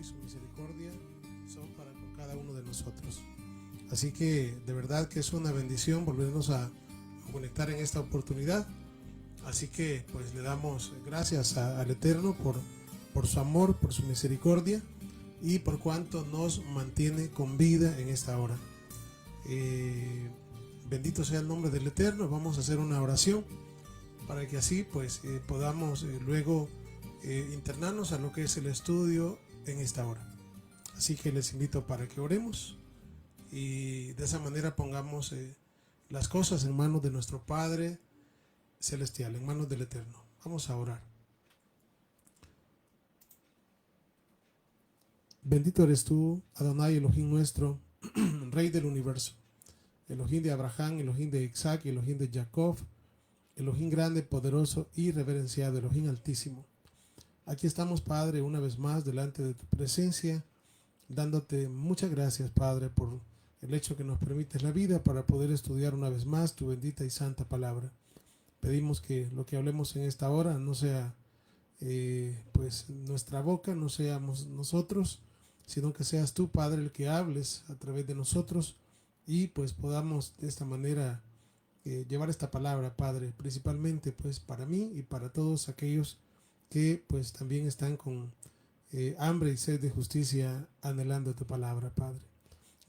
su misericordia son para con cada uno de nosotros. Así que de verdad que es una bendición volvernos a conectar en esta oportunidad. Así que pues le damos gracias al Eterno por su amor, por su misericordia y por cuanto nos mantiene con vida en esta hora. Bendito sea el nombre del Eterno. Vamos a hacer una oración para que así pues podamos luego internarnos a lo que es el estudio en esta hora. Así que les invito para que oremos y de esa manera pongamos las cosas en manos de nuestro Padre Celestial, en manos del Eterno. Vamos a orar. Bendito eres tú, Adonai Elohim nuestro, Rey del universo, Elohim de Abraham, Elohim de Isaac, Elohim de Jacob, Elohim grande, poderoso y reverenciado, Elohim altísimo. Aquí estamos, Padre, una vez más delante de tu presencia, dándote muchas gracias, Padre, por el hecho que nos permites la vida para poder estudiar una vez más tu bendita y santa palabra. Pedimos que lo que hablemos en esta hora no sea pues nuestra boca, no seamos nosotros, sino que seas tú, Padre, el que hables a través de nosotros y pues podamos de esta manera llevar esta palabra, Padre, principalmente pues para mí y para todos aquellos que pues también están con hambre y sed de justicia anhelando tu palabra, Padre.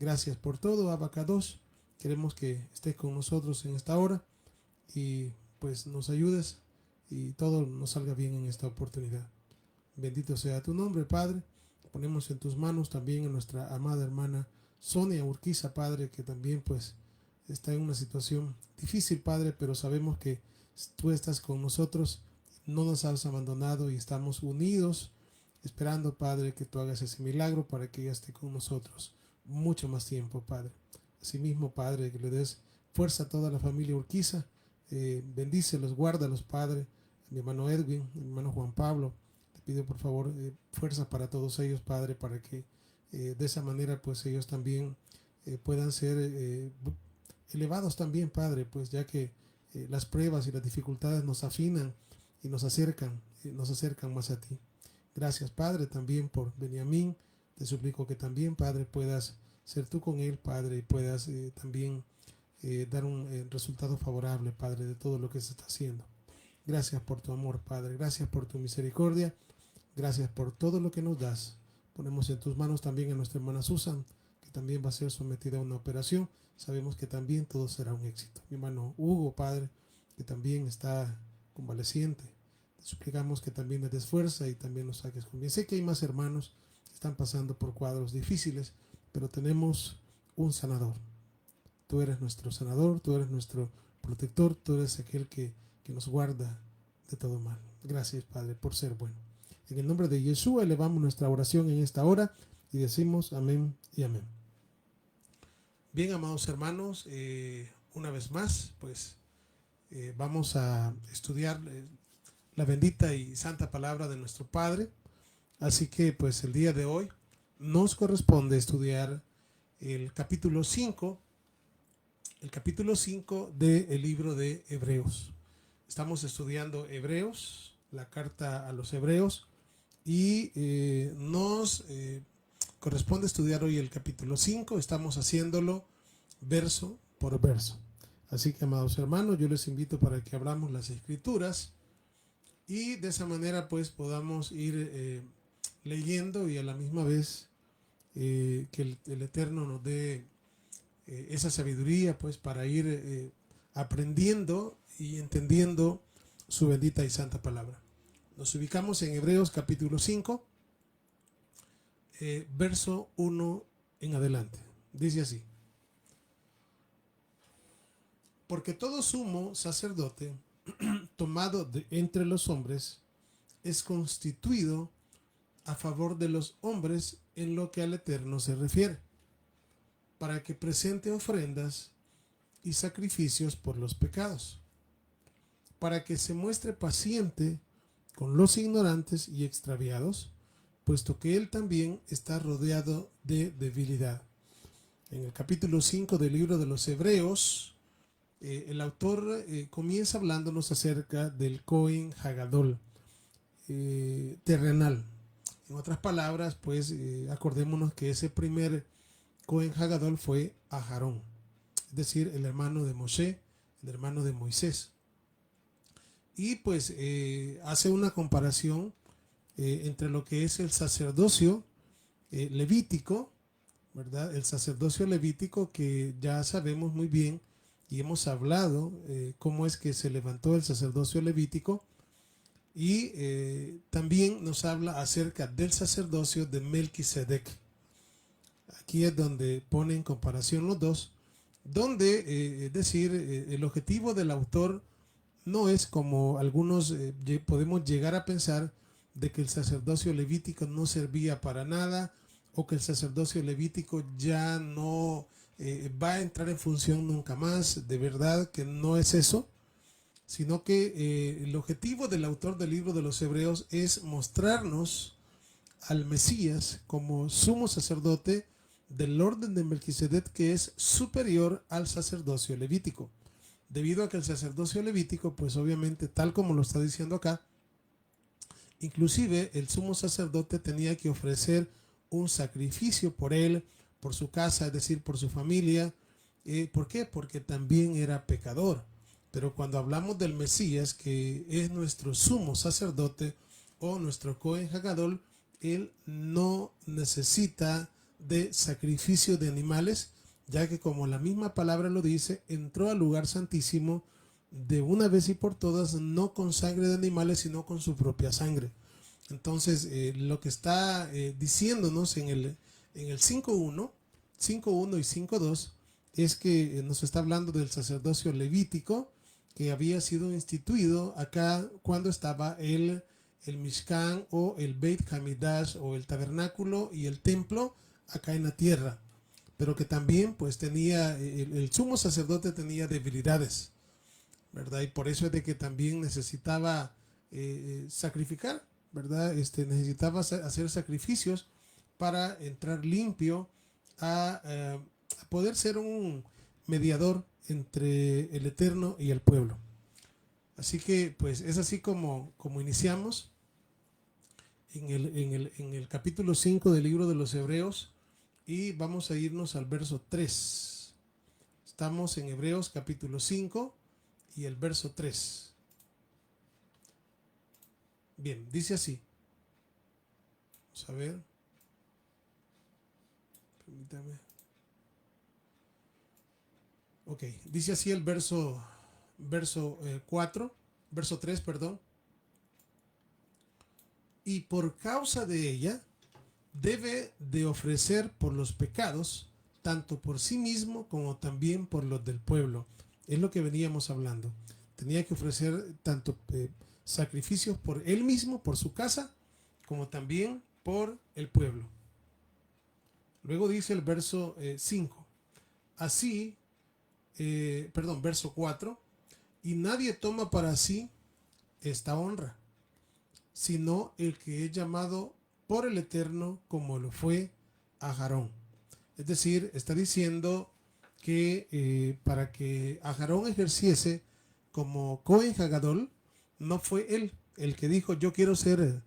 Gracias por todo, Abacados. Queremos que estés con nosotros en esta hora y pues nos ayudes y todo nos salga bien en esta oportunidad. Bendito sea tu nombre, Padre. Ponemos en tus manos también a nuestra amada hermana Sonia Urquiza, Padre, que también pues está en una situación difícil, Padre, pero sabemos que tú estás con nosotros, no nos has abandonado y estamos unidos, esperando, Padre, que tú hagas ese milagro para que ella esté con nosotros mucho más tiempo, Padre. Asimismo, Padre, que le des fuerza a toda la familia Urquiza, bendícelos, guárdalos, Padre, a mi hermano Edwin, a mi hermano Juan Pablo, te pido por favor fuerza para todos ellos, Padre, para que de esa manera pues ellos también puedan ser elevados también, Padre, pues ya que las pruebas y las dificultades nos afinan y nos acercan más a ti. Gracias, Padre, también por Benjamín. Te suplico que también, Padre, puedas ser tú con él, Padre, y puedas también dar un resultado favorable, Padre, de todo lo que se está haciendo. Gracias por tu amor, Padre. Gracias por tu misericordia. Gracias por todo lo que nos das. Ponemos en tus manos también a nuestra hermana Susan, que también va a ser sometida a una operación. Sabemos que también todo será un éxito. Mi hermano Hugo, Padre, que también está convaleciente. Te suplicamos que también le des fuerza y también nos saques con bien. Sé que hay más hermanos que están pasando por cuadros difíciles, pero tenemos un sanador. Tú eres nuestro sanador, tú eres nuestro protector, tú eres aquel que nos guarda de todo mal. Gracias, Padre, por ser bueno. En el nombre de Yeshua elevamos nuestra oración en esta hora y decimos amén y amén. Bien, amados hermanos, una vez más, pues vamos a estudiar la bendita y santa palabra de nuestro Padre. Así que pues el día de hoy nos corresponde estudiar el capítulo 5 del libro de Hebreos. Estamos estudiando Hebreos, la carta a los Hebreos, y nos corresponde estudiar hoy el capítulo 5. Estamos haciéndolo verso por verso. Así que, amados hermanos, yo les invito para que abramos las escrituras y de esa manera pues podamos ir leyendo y a la misma vez que el Eterno nos dé esa sabiduría pues para ir aprendiendo y entendiendo su bendita y santa palabra. Nos ubicamos en Hebreos capítulo 5, verso 1 en adelante. Dice así: porque todo sumo sacerdote tomado de entre los hombres es constituido a favor de los hombres en lo que al Eterno se refiere, para que presente ofrendas y sacrificios por los pecados, para que se muestre paciente con los ignorantes y extraviados, puesto que él también está rodeado de debilidad. En el capítulo 5 del libro de los Hebreos, el autor comienza hablándonos acerca del Cohen Hagadol terrenal. En otras palabras, pues acordémonos que ese primer Cohen Hagadol fue Aharón, es decir, el hermano de Moshe, el hermano de Moisés. Y pues hace una comparación entre lo que es el sacerdocio levítico, ¿verdad? El sacerdocio levítico, que ya sabemos muy bien y hemos hablado cómo es que se levantó el sacerdocio levítico, y también nos habla acerca del sacerdocio de Melquisedec. Aquí es donde pone en comparación los dos, donde es decir, el objetivo del autor no es como algunos podemos llegar a pensar, de que el sacerdocio levítico no servía para nada, o que el sacerdocio levítico ya no va a entrar en función nunca más. De verdad que no es eso, sino que el objetivo del autor del libro de los Hebreos es mostrarnos al Mesías como sumo sacerdote del orden de Melquisedec, que es superior al sacerdocio levítico, debido a que el sacerdocio levítico, pues obviamente, tal como lo está diciendo acá, inclusive el sumo sacerdote tenía que ofrecer un sacrificio por él, por su casa, es decir, por su familia. ¿Por qué? Porque también era pecador. Pero cuando hablamos del Mesías, que es nuestro sumo sacerdote o nuestro Cohen Hagadol, él no necesita de sacrificio de animales, ya que, como la misma palabra lo dice, entró al lugar santísimo de una vez y por todas, no con sangre de animales, sino con su propia sangre. Entonces, lo que está diciéndonos en el 5.1 y 5.2 es que nos está hablando del sacerdocio levítico, que había sido instituido acá cuando estaba el Mishkan, o el Beit Hamidash, o el tabernáculo y el templo acá en la tierra, pero que también pues tenía, el sumo sacerdote tenía debilidades, ¿verdad? Y por eso es de que también necesitaba sacrificar, ¿verdad? Necesitaba hacer sacrificios para entrar limpio a poder ser un mediador entre el Eterno y el pueblo. Así que pues es así como iniciamos en el capítulo 5 del libro de los Hebreos, y vamos a irnos al verso 3. Estamos en Hebreos capítulo 5 y el verso 3. Bien, dice así. Vamos a ver. Permítame. Ok, dice así el verso 4, verso 3, perdón. Y por causa de ella debe de ofrecer por los pecados, tanto por sí mismo como también por los del pueblo. Es lo que veníamos hablando. Tenía que ofrecer tanto sacrificios por él mismo, por su casa, como también por el pueblo. Luego dice el verso 5. Así, verso 4. Y nadie toma para sí esta honra, sino el que es llamado por el Eterno, como lo fue Aharón. Es decir, está diciendo que para que Aharón ejerciese como Cohen Hagadol, no fue él el que dijo: yo quiero ser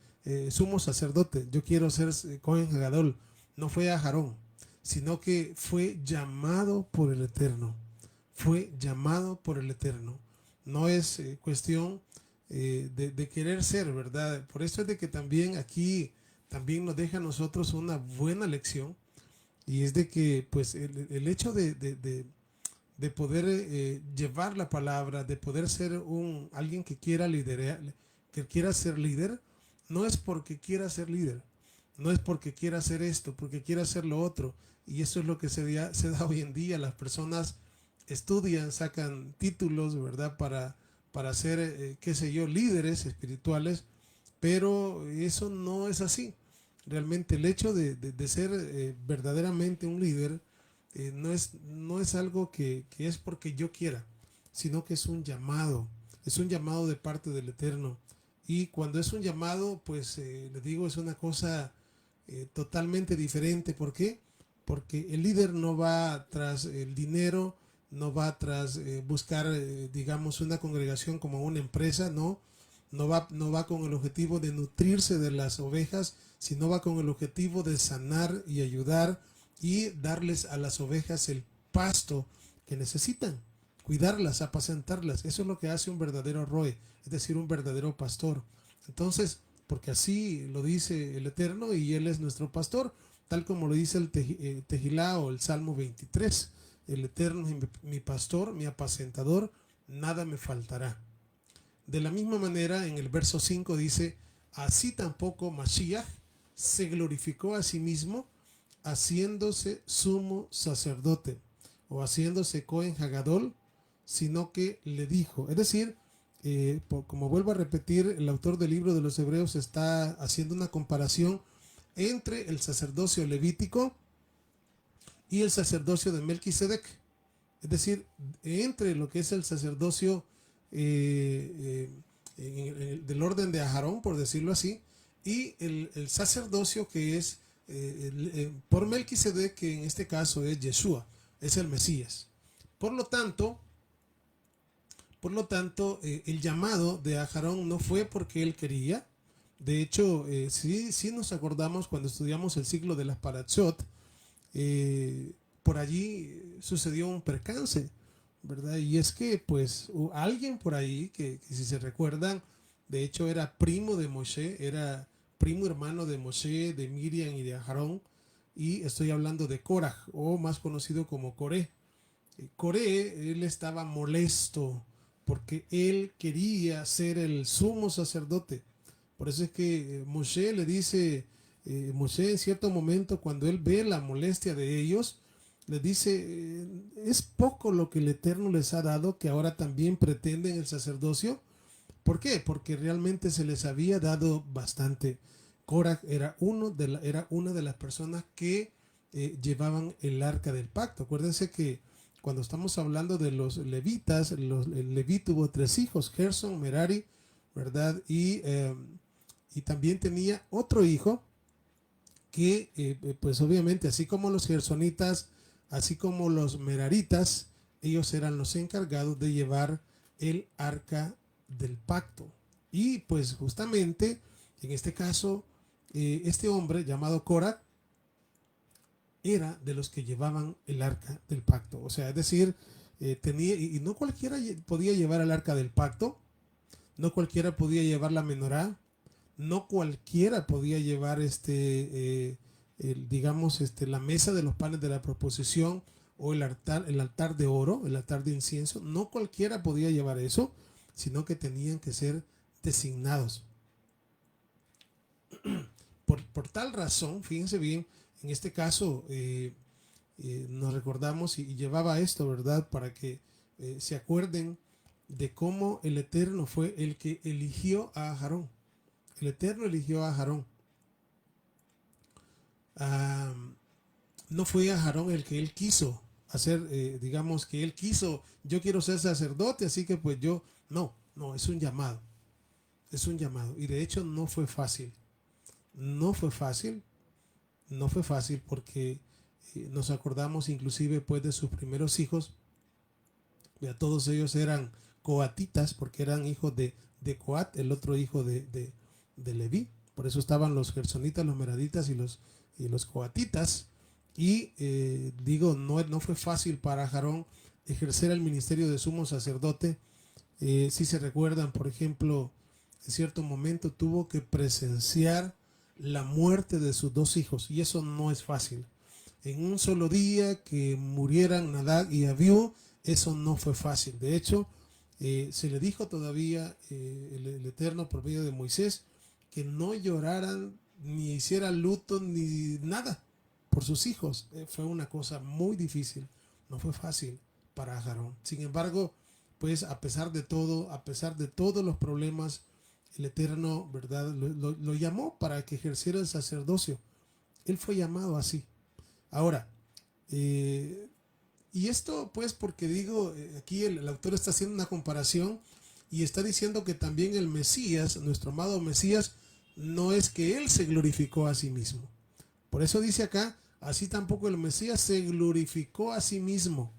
sumo sacerdote, yo quiero ser Cohen Hagadol. No fue Aharón, sino que fue llamado por el Eterno. Fue llamado por el Eterno. No es cuestión de querer ser, ¿verdad? Por eso es de que también aquí también nos deja a nosotros una buena lección, y es de que pues el hecho de poder llevar la palabra, de poder ser alguien que quiera liderar, que quiera ser líder, no es porque quiera ser líder, no es porque quiera hacer esto, porque quiera hacer lo otro. Y eso es lo que se da hoy en día. Las personas estudian, sacan títulos, ¿verdad? Para ser, qué sé yo, líderes espirituales, pero eso no es así. Realmente el hecho de ser verdaderamente un líder no es algo que es porque yo quiera, sino que es un llamado de parte del Eterno. Y cuando es un llamado, pues les digo, es una cosa totalmente diferente. ¿Por qué? Porque el líder no va tras el dinero, no va tras buscar, digamos, una congregación como una empresa, no va con el objetivo de nutrirse de las ovejas, sino va con el objetivo de sanar y ayudar y darles a las ovejas el pasto que necesitan, cuidarlas, apacentarlas. Eso es lo que hace un verdadero roe, es decir, un verdadero pastor. Entonces, porque así lo dice el Eterno y Él es nuestro pastor, tal como lo dice el Tejilá o el Salmo 23. El Eterno es mi pastor, mi apacentador, nada me faltará. De la misma manera, en el verso 5 dice, así tampoco Mashiach se glorificó a sí mismo, haciéndose sumo sacerdote o haciéndose Cohen Hagadol, sino que le dijo, es decir, como vuelvo a repetir, el autor del libro de los Hebreos está haciendo una comparación entre el sacerdocio levítico y el sacerdocio de Melquisedec, es decir, entre lo que es el sacerdocio del orden de Aarón, por decirlo así, y el sacerdocio que es por Melquisedec, que en este caso es Yeshua, es el Mesías. Por lo tanto, el llamado de Aarón no fue porque él quería. De hecho, sí nos acordamos cuando estudiamos el ciclo de las Parashot, por allí sucedió un percance, ¿verdad? Y es que pues alguien por ahí que si se recuerdan, de hecho era primo de Moshe, era primo hermano de Moshe, de Miriam y de Aarón, y estoy hablando de Korah, o más conocido como Coré. Coré, él estaba molesto porque él quería ser el sumo sacerdote. Por eso es que Moshe le dice, Moshe en cierto momento cuando él ve la molestia de ellos, le dice, es poco lo que el Eterno les ha dado que ahora también pretenden el sacerdocio. ¿Por qué? Porque realmente se les había dado bastante. Korah era una de las personas que llevaban el arca del pacto. Acuérdense que cuando estamos hablando de los levitas, el Leví tuvo 3 hijos, Gerson, Merari, ¿verdad? Y también tenía otro hijo que, pues obviamente, así como los gersonitas, así como los meraritas, ellos eran los encargados de llevar el arca del pacto. Y pues justamente, en este caso, este hombre llamado Korah era de los que llevaban el arca del pacto. O sea, es decir, tenía, y no cualquiera podía llevar el arca del pacto, no cualquiera podía llevar la menorá, no cualquiera podía llevar digamos, la mesa de los panes de la proposición o el altar de oro, el altar de incienso. No cualquiera podía llevar eso, sino que tenían que ser designados. Por tal razón, fíjense bien, en este caso nos recordamos y llevaba esto, ¿verdad? Para que se acuerden de cómo el Eterno fue el que eligió a Aarón. El Eterno eligió a Aarón. No fue a Aarón el que él quiso hacer, digamos que él quiso, yo quiero ser sacerdote, así que pues yo, no, es un llamado. Es un llamado. Y de hecho no fue fácil. No fue fácil. No fue fácil porque nos acordamos inclusive pues de sus primeros hijos. Ya todos ellos eran coatitas porque eran hijos de Coat, el otro hijo de Leví. Por eso estaban los gersonitas, los meraditas y los coatitas. Y digo, no fue fácil para Aarón ejercer el ministerio de sumo sacerdote. Si se recuerdan, por ejemplo, en cierto momento tuvo que presenciar la muerte de sus 2 hijos, y eso no es fácil. En un solo día que murieran Nadab y Abiú, eso no fue fácil. De hecho, se le dijo todavía el Eterno por medio de Moisés que no lloraran ni hicieran luto ni nada por sus hijos. Fue una cosa muy difícil, no fue fácil para Aarón. Sin embargo, pues a pesar de todo, a pesar de todos los problemas, el Eterno, ¿verdad?, lo llamó para que ejerciera el sacerdocio. Él fue llamado así. Ahora, y esto pues porque digo, aquí el autor está haciendo una comparación y está diciendo que también el Mesías, nuestro amado Mesías, no es que él se glorificó a sí mismo. Por eso dice acá, así tampoco el Mesías se glorificó a sí mismo.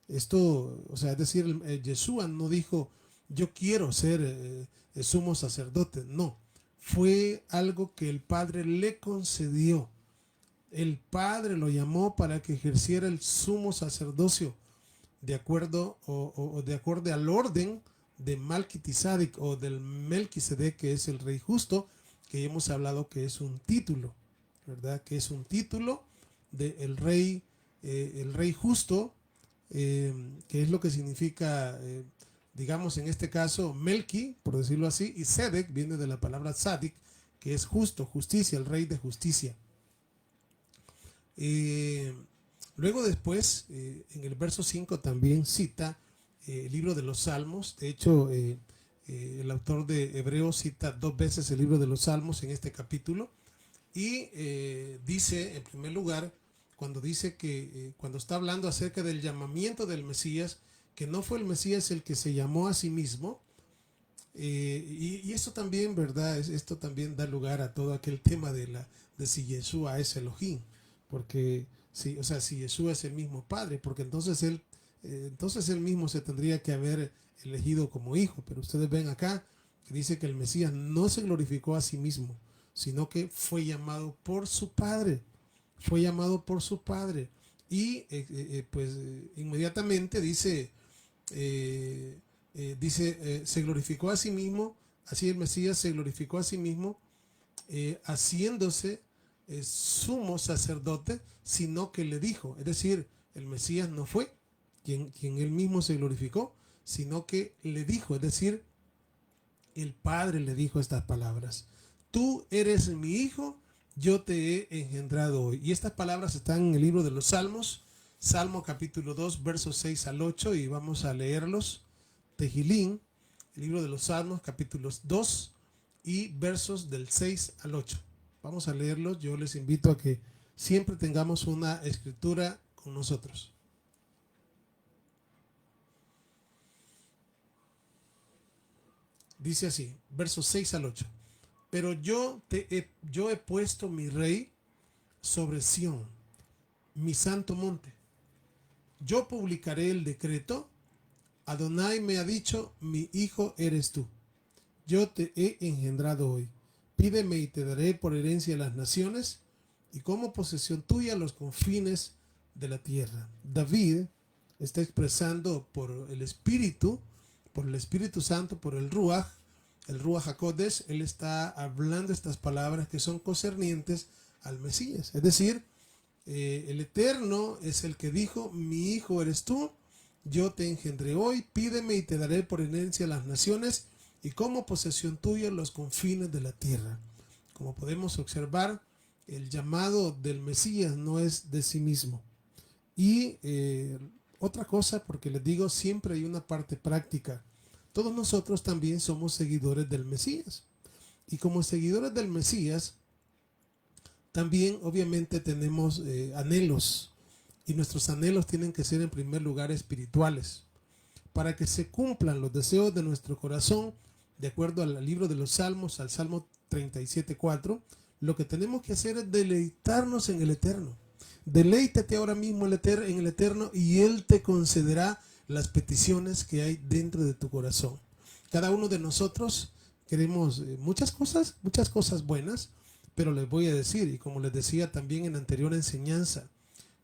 Esto, o sea, es decir, Yeshua no dijo, yo quiero ser sumo sacerdote. No, fue algo que el Padre le concedió. El Padre lo llamó para que ejerciera el sumo sacerdocio de acuerdo o de acuerdo al orden de Malquisedec o del Melquisedec, que es el rey justo, que hemos hablado que es un título, ¿verdad? Que es un título del rey, el rey justo, que es lo que significa, digamos en este caso, Melqui, por decirlo así, y Sedec viene de la palabra Sadik, que es justo, justicia, el rey de justicia. Luego después, en el verso 5 también cita el libro de los Salmos. De hecho, el autor de Hebreos cita 2 veces el libro de los Salmos en este capítulo. Y dice, en primer lugar, cuando dice que, cuando está hablando acerca del llamamiento del Mesías, que no fue el Mesías el que se llamó a sí mismo. Y esto también, ¿verdad? Esto también da lugar a todo aquel tema de si Yeshua es Elohim. Porque, sí, o sea, si Yeshua es el mismo Padre, porque entonces él mismo se tendría que haber elegido como hijo. Pero ustedes ven acá que dice que el Mesías no se glorificó a sí mismo, sino que fue llamado por su Padre. Fue llamado por su Padre. Y inmediatamente dice, se glorificó a sí mismo, así el Mesías se glorificó a sí mismo, haciéndose sumo sacerdote, sino que le dijo, es decir, el Mesías no fue quien él mismo se glorificó, sino que le dijo, es decir, el Padre le dijo estas palabras: tú eres mi hijo, yo te he engendrado hoy. Y estas palabras están en el libro de los Salmos, Salmo capítulo 2, versos 6 al 8, y vamos a leerlos. Tejilín, el libro de los Salmos, capítulos 2 y versos del 6 al 8. Vamos a leerlos. Yo les invito a que siempre tengamos una escritura con nosotros. Dice así, versos 6 al 8. Pero yo he puesto mi rey sobre Sión, mi santo monte. Yo publicaré el decreto. Adonai me ha dicho, mi hijo eres tú. Yo te he engendrado hoy. Pídeme y te daré por herencia las naciones y como posesión tuya los confines de la tierra. David está expresando por el Espíritu Santo, por el Ruach HaKodesh. Él está hablando estas palabras que son concernientes al Mesías. Es decir, el Eterno es el que dijo, mi hijo eres tú, yo te engendré hoy, pídeme y te daré por herencia las naciones y como posesión tuya los confines de la tierra. Como podemos observar, el llamado del Mesías no es de sí mismo. Y otra cosa, porque les digo, siempre hay una parte práctica. Todos nosotros también somos seguidores del Mesías. Y como seguidores del Mesías, también obviamente tenemos anhelos. Y nuestros anhelos tienen que ser en primer lugar espirituales. Para que se cumplan los deseos de nuestro corazón, de acuerdo al libro de los Salmos, al Salmo 37:4, lo que tenemos que hacer es deleitarnos en el Eterno. Deleítate ahora mismo en el Eterno y Él te concederá las peticiones que hay dentro de tu corazón. Cada uno de nosotros queremos muchas cosas buenas, pero les voy a decir, y como les decía también en la anterior enseñanza,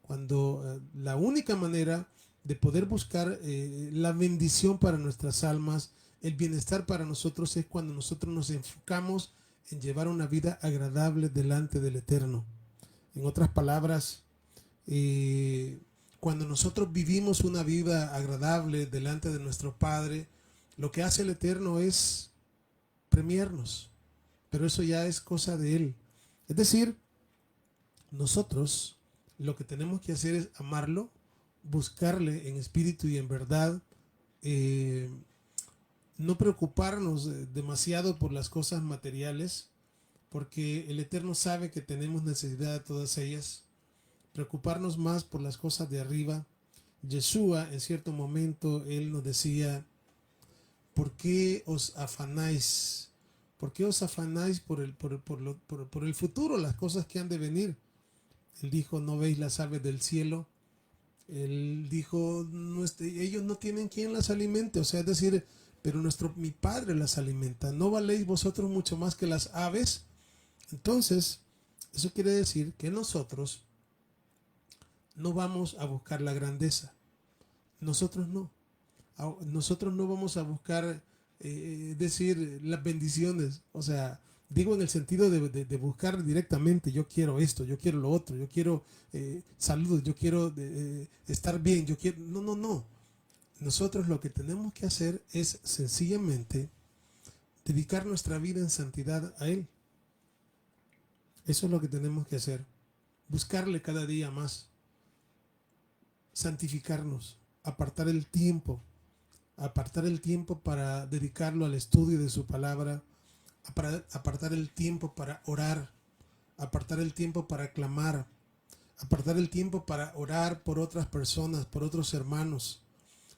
cuando la única manera de poder buscar la bendición para nuestras almas, el bienestar para nosotros, es cuando nosotros nos enfocamos en llevar una vida agradable delante del Eterno. En otras palabras, cuando nosotros vivimos una vida agradable delante de nuestro Padre, lo que hace el Eterno es premiarnos, pero eso ya es cosa de Él. Es decir, nosotros lo que tenemos que hacer es amarlo, buscarle en espíritu y en verdad, no preocuparnos demasiado por las cosas materiales, porque el Eterno sabe que tenemos necesidad de todas ellas. Preocuparnos más por las cosas de arriba. Yeshua, en cierto momento, él nos decía: ¿por qué os afanáis? ¿Por qué os afanáis por el futuro, las cosas que han de venir? Él dijo: ¿no veis las aves del cielo? Él dijo: ellos no tienen quien las alimente. O sea, es decir, pero mi Padre las alimenta. ¿No valéis vosotros mucho más que las aves? Entonces, eso quiere decir que nosotros no vamos a buscar la grandeza. Nosotros no. Nosotros no vamos a buscar, decir, las bendiciones. O sea, digo en el sentido de buscar directamente, yo quiero esto, yo quiero lo otro, yo quiero salud, yo quiero estar bien, yo quiero... No, no, no. Nosotros lo que tenemos que hacer es sencillamente dedicar nuestra vida en santidad a Él. Eso es lo que tenemos que hacer. Buscarle cada día más. Santificarnos. Apartar el tiempo para dedicarlo al estudio de su palabra, apartar el tiempo para orar, apartar el tiempo para clamar, apartar el tiempo para orar por otras personas, por otros hermanos,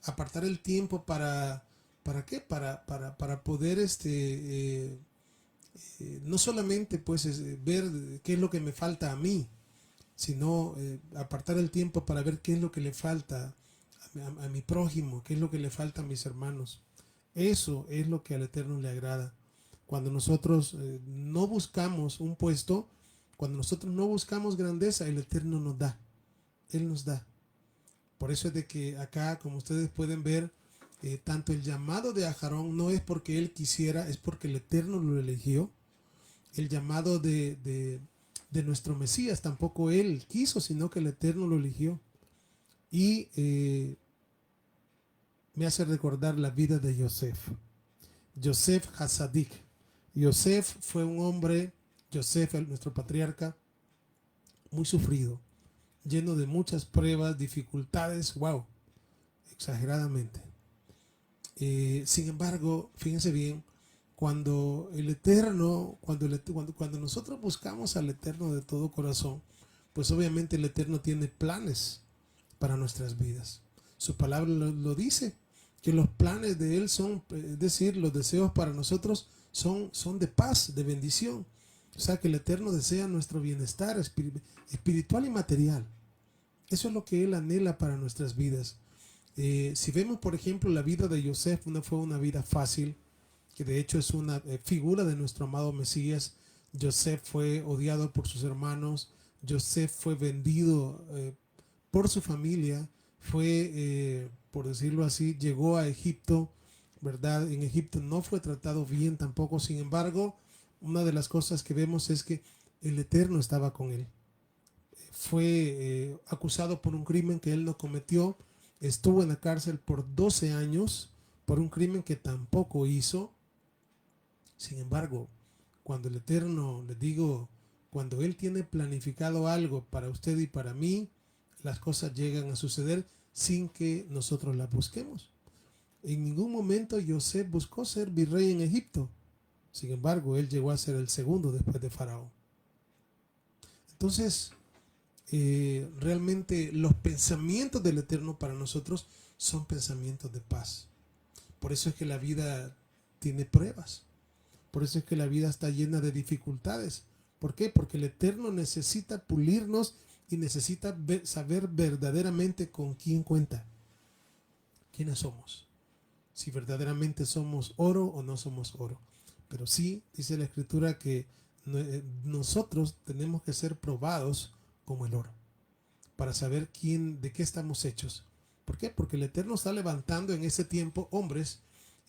apartar el tiempo ¿para qué? Para poder no solamente pues ver qué es lo que me falta a mí, sino apartar el tiempo para ver qué es lo que le falta a mi prójimo, qué es lo que le falta a mis hermanos. Eso es lo que al Eterno le agrada. Cuando nosotros no buscamos un puesto, cuando nosotros no buscamos grandeza, el Eterno nos da. Él nos da. Por eso es de que acá, como ustedes pueden ver, tanto el llamado de Aarón no es porque él quisiera, es porque el Eterno lo eligió. El llamado de nuestro Mesías tampoco él quiso, sino que el Eterno lo eligió. Y me hace recordar la vida de Yosef. Yosef Hasadik. Yosef fue un hombre, nuestro patriarca, muy sufrido, lleno de muchas pruebas, dificultades, wow, exageradamente. Sin embargo, fíjense bien, cuando el Eterno, cuando nosotros buscamos al Eterno de todo corazón, pues obviamente el Eterno tiene planes para nuestras vidas. Su palabra lo dice, que los planes de Él son, es decir, los deseos para nosotros son de paz, de bendición. O sea, que el Eterno desea nuestro bienestar espiritual y material. Eso es lo que Él anhela para nuestras vidas. Si vemos, por ejemplo, la vida de Yosef, no fue una vida fácil, que de hecho es una figura de nuestro amado Mesías. Yosef fue odiado por sus hermanos, Yosef fue vendido por su familia, fue, por decirlo así, llegó a Egipto, ¿verdad? En Egipto no fue tratado bien tampoco. Sin embargo, una de las cosas que vemos es que el Eterno estaba con él. Fue acusado por un crimen que él no cometió, estuvo en la cárcel por 12 años por un crimen que tampoco hizo. Sin embargo, cuando el Eterno, les digo, cuando Él tiene planificado algo para usted y para mí, las cosas llegan a suceder sin que nosotros las busquemos. En ningún momento Yosef buscó ser virrey en Egipto. Sin embargo, él llegó a ser el segundo después de Faraón. Entonces, realmente los pensamientos del Eterno para nosotros son pensamientos de paz. Por eso es que la vida tiene pruebas. Por eso es que la vida está llena de dificultades. ¿Por qué? Porque el Eterno necesita pulirnos y necesita saber verdaderamente con quién cuenta. ¿Quiénes somos? Si verdaderamente somos oro o no somos oro. Pero sí, dice la Escritura que nosotros tenemos que ser probados como el oro para saber de qué estamos hechos. ¿Por qué? Porque el Eterno está levantando en ese tiempo hombres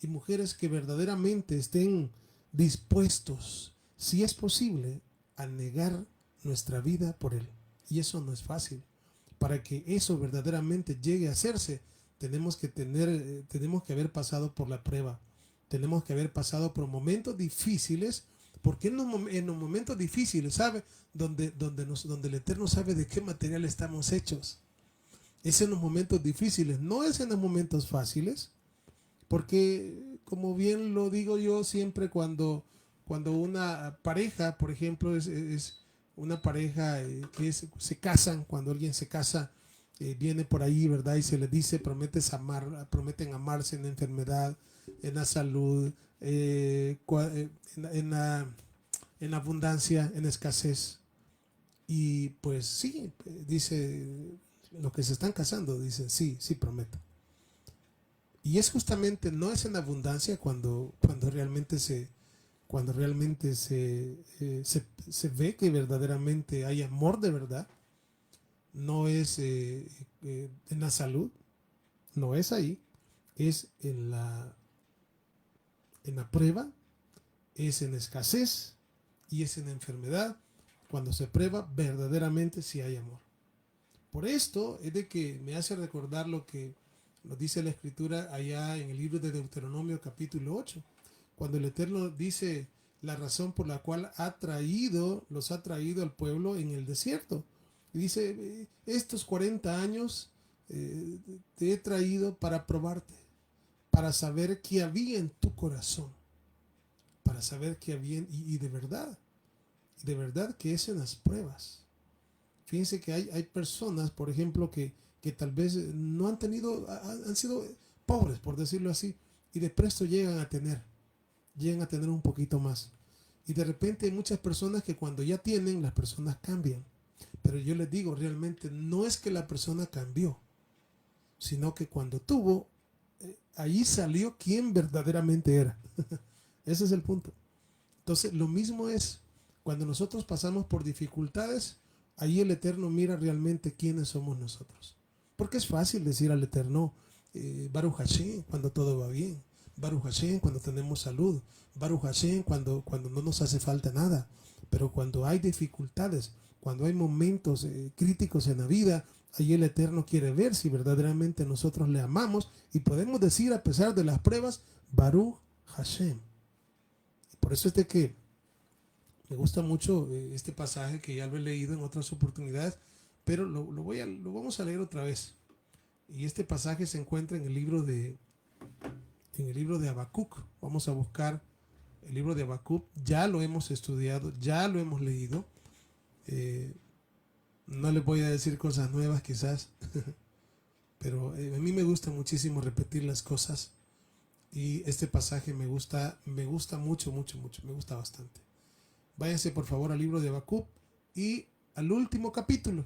y mujeres que verdaderamente estén dispuestos, si es posible, a negar nuestra vida por Él. Y eso no es fácil. Para que eso verdaderamente llegue a hacerse, tenemos que haber pasado por la prueba. Tenemos que haber pasado por momentos difíciles, porque en los momentos difíciles, ¿sabe? Donde el Eterno sabe de qué material estamos hechos. Es en los momentos difíciles, no es en los momentos fáciles, porque como bien lo digo yo siempre, cuando una pareja, por ejemplo, es una pareja se casan, cuando alguien se casa, viene por ahí, ¿verdad? Y se les dice, prometen amarse en la enfermedad, en la salud, en abundancia, en escasez. Y pues sí, dice, los que se están casando dicen, sí, sí prometo. Y es justamente, no es en abundancia cuando realmente se ve que verdaderamente hay amor de verdad. No es en la salud, no es ahí, es en la prueba, es en escasez y es en enfermedad, cuando se prueba verdaderamente si hay amor. Por esto es de que me hace recordar lo que nos dice la Escritura allá en el libro de Deuteronomio capítulo 8, cuando el Eterno dice la razón por la cual los ha traído al pueblo en el desierto. Y dice, estos 40 años te he traído para probarte, para saber qué había en tu corazón, para saber qué había, y de verdad que es en las pruebas. Fíjense que hay personas, por ejemplo, que tal vez no han tenido, han sido pobres, por decirlo así, y de presto llegan a tener un poquito más. Y de repente hay muchas personas que cuando ya tienen, las personas cambian. Pero yo les digo, realmente no es que la persona cambió, sino que cuando tuvo, ahí salió quien verdaderamente era. Ese es el punto. Entonces, lo mismo es cuando nosotros pasamos por dificultades, ahí el Eterno mira realmente quiénes somos nosotros. Porque es fácil decir al Eterno, Baruch Hashem, cuando todo va bien. Baruch Hashem, cuando tenemos salud. Baruch Hashem, cuando no nos hace falta nada. Pero cuando hay dificultades, cuando hay momentos críticos en la vida, ahí el Eterno quiere ver si verdaderamente nosotros le amamos y podemos decir a pesar de las pruebas, Baruch Hashem. Por eso es de que me gusta mucho este pasaje que ya lo he leído en otras oportunidades, pero lo vamos a leer otra vez. Y este pasaje se encuentra en el libro de Habacuc. Vamos a buscar el libro de Habacuc. Ya lo hemos estudiado, ya lo hemos leído. No les voy a decir cosas nuevas quizás, pero a mí me gusta muchísimo repetir las cosas. Y este pasaje me gusta mucho, mucho, mucho, me gusta bastante. Váyanse por favor al libro de Habacuc y al último capítulo,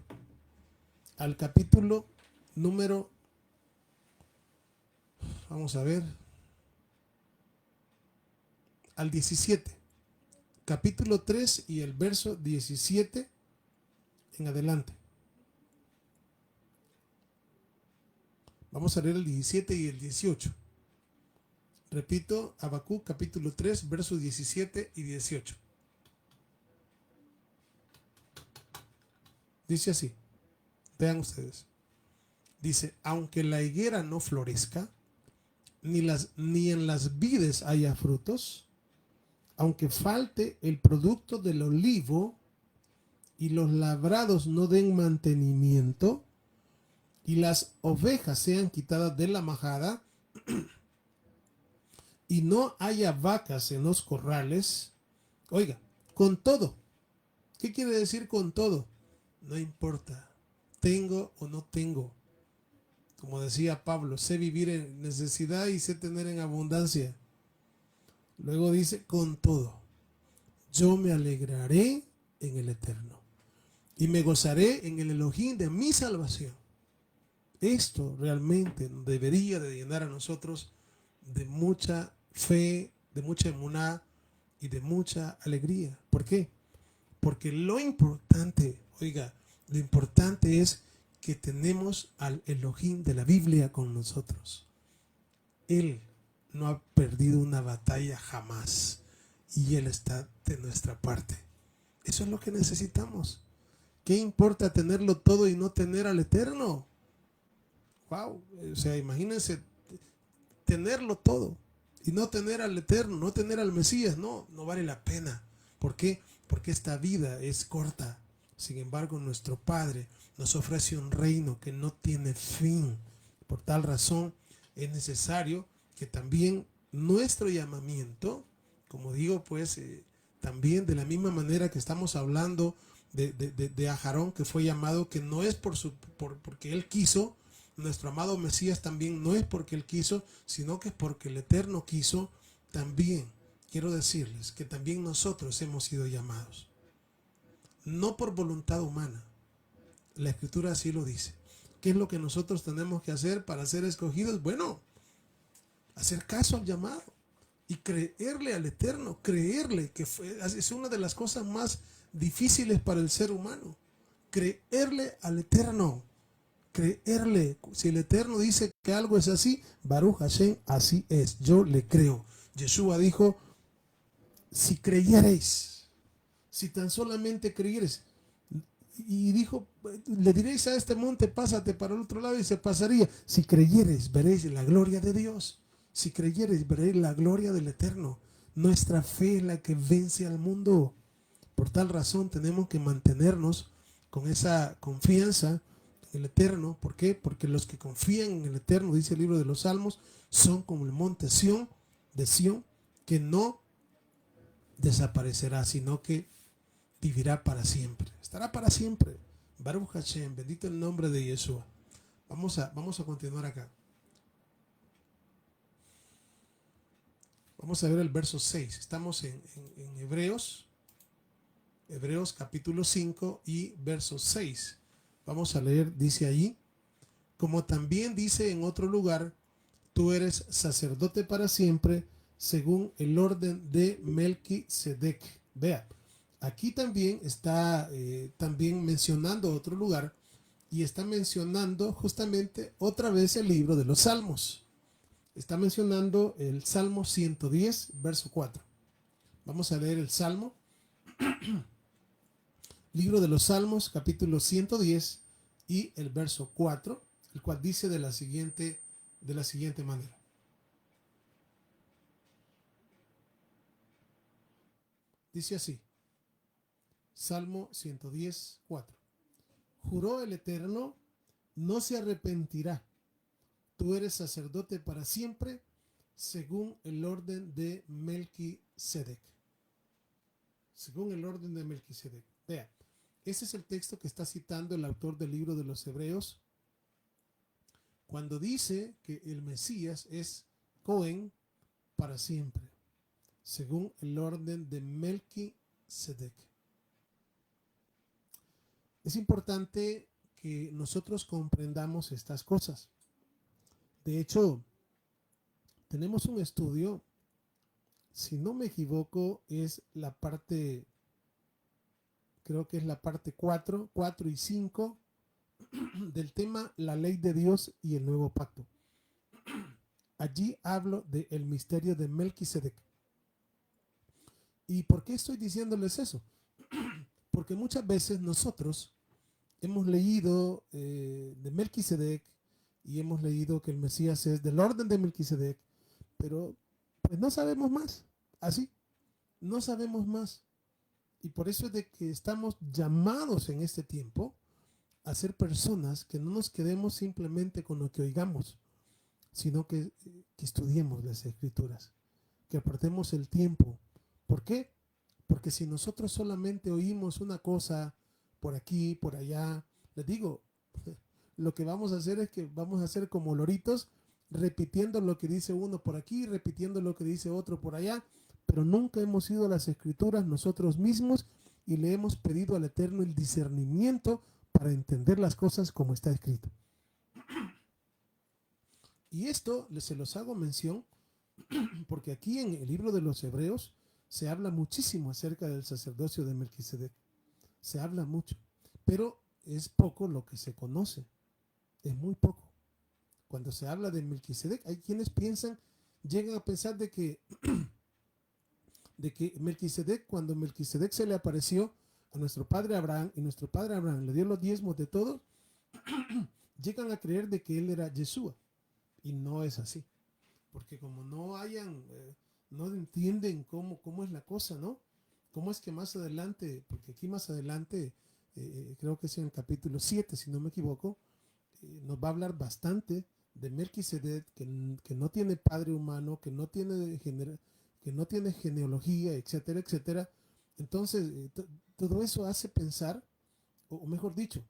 al capítulo número, vamos a ver, al 17, capítulo 3 y el verso 17 en adelante. Vamos a leer el 17 y el 18. Repito, Habacuc capítulo 3, versos 17 y 18. Dice así, vean ustedes. Dice, aunque la higuera no florezca, ni en las vides haya frutos, aunque falte el producto del olivo y los labrados no den mantenimiento y las ovejas sean quitadas de la majada y no haya vacas en los corrales, oiga, con todo. ¿Qué quiere decir con todo? No importa, tengo o no tengo. Como decía Pablo, sé vivir en necesidad y sé tener en abundancia. Luego dice, con todo, yo me alegraré en el Eterno y me gozaré en el Elohim de mi salvación. Esto realmente debería de llenar a nosotros de mucha fe, de mucha emuná y de mucha alegría. ¿Por qué? Porque lo importante, oiga, lo importante es que tenemos al Elohim de la Biblia con nosotros. Él no ha perdido una batalla jamás y Él está de nuestra parte. Eso es lo que necesitamos. ¿Qué importa tenerlo todo y no tener al Eterno? Wow, o sea, imagínense tenerlo todo y no tener al Eterno, no tener al Mesías, no vale la pena. ¿Por qué? Porque esta vida es corta. Sin embargo, nuestro Padre nos ofrece un reino que no tiene fin. Por tal razón, es necesario que también nuestro llamamiento, como digo, pues también de la misma manera que estamos hablando de Aarón, que fue llamado, que no es porque él quiso. Nuestro amado Mesías también no es porque él quiso, sino que es porque el Eterno quiso. También quiero decirles que también nosotros hemos sido llamados, no por voluntad humana. La Escritura así lo dice. ¿Qué es lo que nosotros tenemos que hacer para ser escogidos? Bueno, hacer caso al llamado y creerle al Eterno, creerle que es una de las cosas más difíciles para el ser humano, creerle al Eterno, creerle. Si el Eterno dice que algo es así, Baruch Hashem, así es, yo le creo. Yeshua dijo, si creyereis, si tan solamente creyereis, y dijo, le diréis a este monte, pásate para el otro lado, y se pasaría. Si creyereis, veréis la gloria de Dios. Si creyereis, veréis la gloria del Eterno. Nuestra fe es la que vence al mundo. Por tal razón tenemos que mantenernos con esa confianza en el Eterno. ¿Por qué? Porque los que confían en el Eterno, dice el libro de los Salmos, son como el monte Sión, de Sión, que no desaparecerá, sino que vivirá para siempre, estará para siempre. Baruch Hashem, bendito el nombre de Yeshua. Vamos a continuar acá. Vamos a ver el verso 6. Estamos en Hebreos capítulo 5 y verso 6. Vamos a leer, dice allí, como también dice en otro lugar, tú eres sacerdote para siempre, según el orden de Melquisedec. Vea, aquí también está también mencionando otro lugar y está mencionando justamente otra vez el libro de los Salmos. Está mencionando el Salmo 110, verso 4. Vamos a leer el Salmo, libro de los Salmos, capítulo 110 y el verso 4, el cual dice de la siguiente manera. Dice así, Salmo 110, 4. Juró el Eterno, no se arrepentirá. Tú eres sacerdote para siempre, según el orden de Melquisedec. Según el orden de Melquisedec. Vea, ese es el texto que está citando el autor del libro de los Hebreos, cuando dice que el Mesías es Cohen para siempre, según el orden de Melquisedec. Es importante que nosotros comprendamos estas cosas. De hecho, tenemos un estudio, si no me equivoco, es la parte, creo que es la parte 4 y 5 del tema La ley de Dios y el nuevo pacto. Allí hablo del misterio de Melquisedec. ¿Y por qué estoy diciéndoles eso? Porque muchas veces nosotros hemos leído de Melquisedec y hemos leído que el Mesías es del orden de Melquisedec, pero pues no sabemos más, así, no sabemos más. Y por eso es de que estamos llamados en este tiempo a ser personas que no nos quedemos simplemente con lo que oigamos, sino que estudiemos las Escrituras, que apartemos el tiempo. ¿Por qué? Porque si nosotros solamente oímos una cosa por aquí, por allá, les digo, lo que vamos a hacer es que vamos a hacer como loritos, repitiendo lo que dice uno por aquí, repitiendo lo que dice otro por allá, pero nunca hemos ido a las Escrituras nosotros mismos y le hemos pedido al Eterno el discernimiento para entender las cosas como está escrito. Y esto se los hago mención porque aquí en el libro de los Hebreos se habla muchísimo acerca del sacerdocio de Melquisedec. Se habla mucho, pero es poco lo que se conoce. Es muy poco. Cuando se habla de Melquisedec, hay quienes llegan a pensar de que Melquisedec, cuando Melquisedec se le apareció a nuestro padre Abraham y nuestro padre Abraham le dio los diezmos de todo, llegan a creer de que él era Yeshua. Y no es así. Porque como no entienden cómo es la cosa, ¿no? Cómo es que más adelante, porque aquí más adelante, creo que es en el capítulo 7, si no me equivoco, nos va a hablar bastante de Melquisedec, que no tiene padre humano, que no tiene genealogía, etcétera, etcétera. Entonces, todo eso hace pensar, o mejor dicho,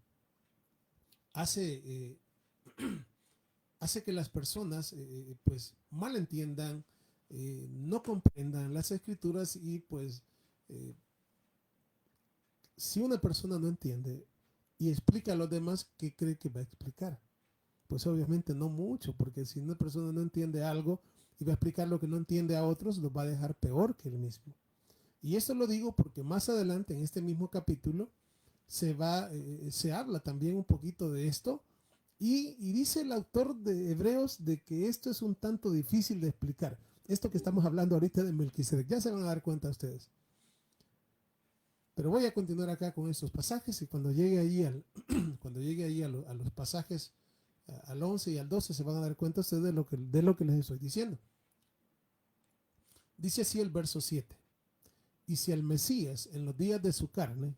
hace que las personas pues mal entiendan, no comprendan las Escrituras y pues si una persona no entiende y explica a los demás, ¿qué cree que va a explicar? Pues obviamente no mucho, porque si una persona no entiende algo y va a explicar lo que no entiende a otros, los va a dejar peor que él mismo. Y esto lo digo porque más adelante en este mismo capítulo se habla también un poquito de esto y dice el autor de Hebreos de que esto es un tanto difícil de explicar. Esto que estamos hablando ahorita de Melquisedec, ya se van a dar cuenta ustedes. Pero voy a continuar acá con estos pasajes y cuando llegue ahí, a los pasajes al 11 y al 12 se van a dar cuenta ustedes de lo que les estoy diciendo. Dice así el verso 7. Y si el Mesías en los días de su carne,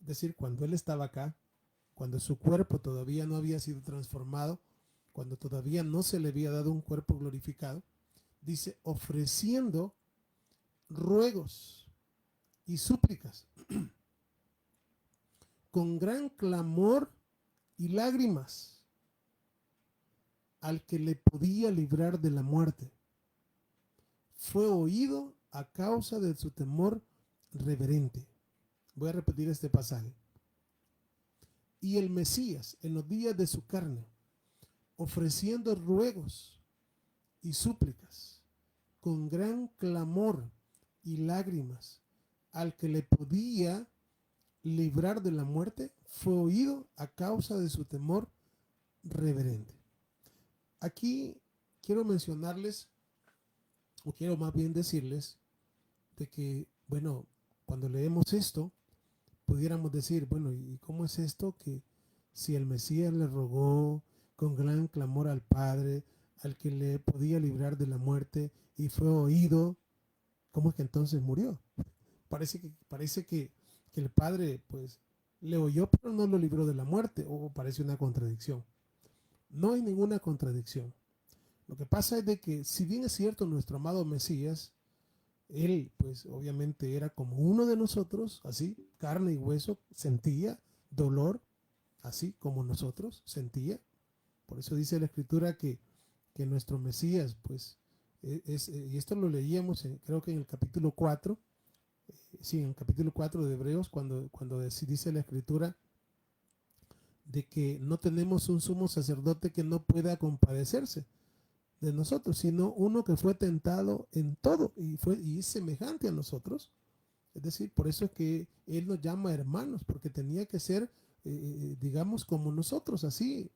es decir, cuando él estaba acá, cuando su cuerpo todavía no había sido transformado, cuando todavía no se le había dado un cuerpo glorificado, dice, ofreciendo ruegos y súplicas con gran clamor y lágrimas al que le podía librar de la muerte. Fue oído a causa de su temor reverente. Voy a repetir este pasaje. Y el Mesías, en los días de su carne, ofreciendo ruegos y súplicas con gran clamor y lágrimas al que le podía librar de la muerte, fue oído a causa de su temor reverente. Aquí quiero mencionarles, o quiero más bien decirles, de que, bueno, cuando leemos esto, pudiéramos decir, bueno, ¿y cómo es esto que si el Mesías le rogó con gran clamor al Padre, al que le podía librar de la muerte y fue oído, cómo es que entonces murió? Parece que el Padre pues le oyó pero no lo libró de la muerte, o parece una contradicción. No hay ninguna contradicción. Lo que pasa es de que si bien es cierto nuestro amado Mesías, él pues obviamente era como uno de nosotros, así, carne y hueso, sentía dolor, así como nosotros sentía. Por eso dice la Escritura que nuestro Mesías pues y esto lo leíamos creo que en el capítulo 4, sí, en el capítulo 4 de Hebreos, cuando dice la Escritura de que no tenemos un sumo sacerdote que no pueda compadecerse de nosotros, sino uno que fue tentado en todo y es semejante a nosotros. Es decir, por eso es que él nos llama hermanos, porque tenía que ser, digamos, como nosotros, así,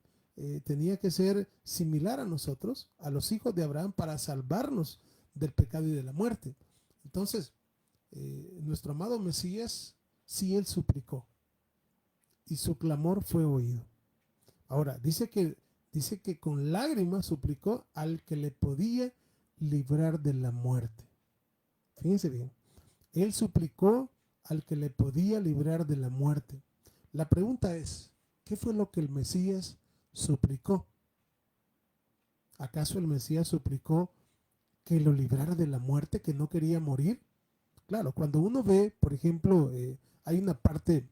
tenía que ser similar a nosotros, a los hijos de Abraham, para salvarnos del pecado y de la muerte. Entonces, nuestro amado Mesías, sí, él suplicó y su clamor fue oído. Ahora, dice que con lágrimas suplicó al que le podía librar de la muerte. Fíjense bien, él suplicó al que le podía librar de la muerte. La pregunta es, ¿qué fue lo que el Mesías suplicó? ¿Acaso el Mesías suplicó que lo librara de la muerte, que no quería morir? Claro, cuando uno ve, por ejemplo, hay una parte,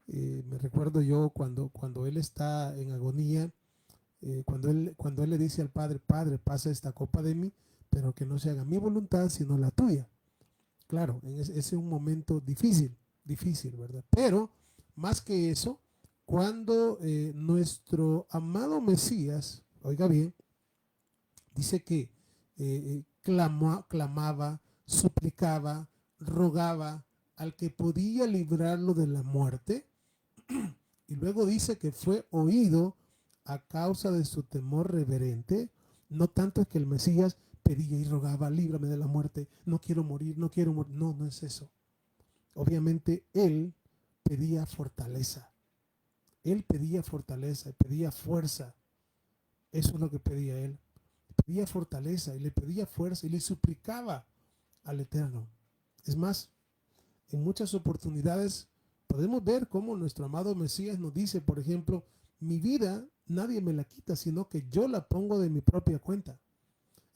me recuerdo yo cuando él está en agonía, cuando él le dice al Padre, Padre, pasa esta copa de mí, pero que no se haga mi voluntad, sino la tuya. Claro, ese es un momento difícil, ¿verdad? Pero más que eso, cuando nuestro amado Mesías, oiga bien, dice que clamaba, suplicaba, rogaba al que podía librarlo de la muerte, y luego dice que fue oído a causa de su temor reverente. No tanto es que el Mesías pedía y rogaba, líbrame de la muerte, no quiero morir, no quiero morir. No, no es eso. Obviamente él pedía fortaleza. Él pedía fortaleza, pedía fuerza. Eso es lo que pedía él. Pedía fortaleza y le pedía fuerza y le suplicaba al Eterno. Es más, en muchas oportunidades podemos ver cómo nuestro amado Mesías nos dice, por ejemplo, mi vida nadie me la quita, sino que yo la pongo de mi propia cuenta.